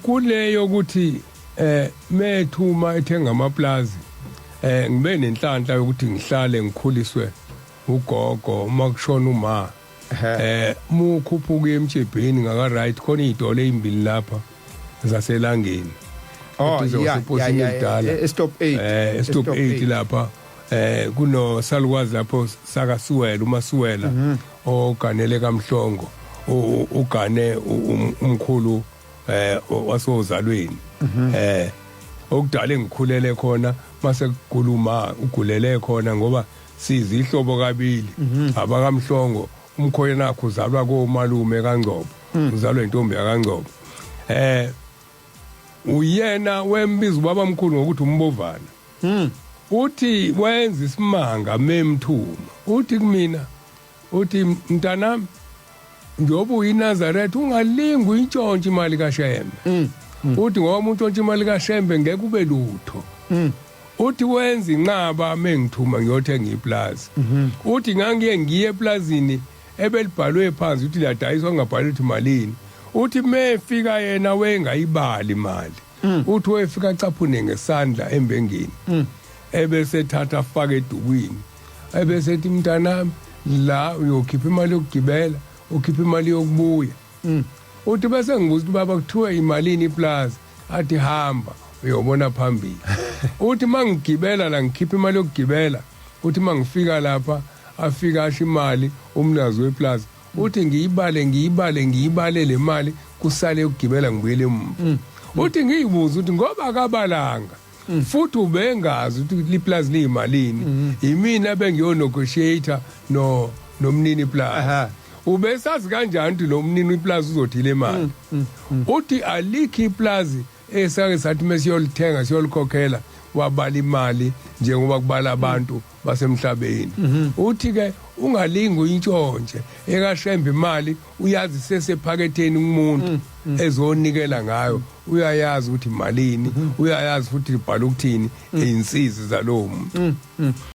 kule yokuthi methuma ethenga amaplazi ngibe nenhlanhla yokuthi ngihlale ngikhuliswe ugogo uma kushona uma mukhuphuka emjebheni ngaka right khona izidole ezimbili lapha zaselangeni stop 8 stop 8 lapha kuno salukwazi lapho saka Suwela uMasuwela oganele kaMhlongo ugane umkhulu wasozalweni okudala engikhulele khona mase kukhuluma ugulele khona ngoba sizihlobo kabili abakamhlongo umkhoyena wakhe uzalwa komalume kaNgcobo uzalwa intombi yakaNgcobo uyena wembiza ubaba omkhulu ngokuthi umbovana uthi wenza isimanga memthuma uthi kumina uthi mntanami njoba uyiNazaretha ungalingi uyintshontshe imali kaShembe uthi ngoba umuntu ontshontshe imali kaShembe ngeke ube lutho uthi wenza inqaba mengithuma ngiyothenga iplaza uthi ngiye eplazini ebelibhalwe phansi uthi liyadayiswa ngabhalwe ukuthi malini uthi mefika yena wengayibali imali uthi wefika caphune ngesandla embengeni ebese thatha afake edukwini ebese ethi mntanami la uyokhipha imali yokugibela ukhipha imali yokubuya uthi bese ngibuza ukuthi baba kuthiwe imalini iplaza athi hamba uyobona phambili uthi mangigibela la ngikhipha imali yokugibela uthi mangifika lapha afika asho imali umnazi weplaza uthi ngiyibale le mali kusale ukugibela ngibuyele emuva uthi ngiyibuza ukuthi ngoba akabalanga futhi ubengazi ukuthi liplaza liyimalini imina bengiyonegotiator nomnini plaza ubesazi kanjani ukuthi lo mnini iplaza uzothi le mali uthi alikho iplaza esake sathi mesiyolithenga siyolikhokhela wabala imali njengoba kubala abantu basemhlabeni uthi ke ungalingi uyintshontshe ekaShembe imali uyazi sesephaketheni umuntu ezonikela ngayo uyayazi ukuthi malini uyayazi futhi libhala ukuthini einsizi zalowo muntu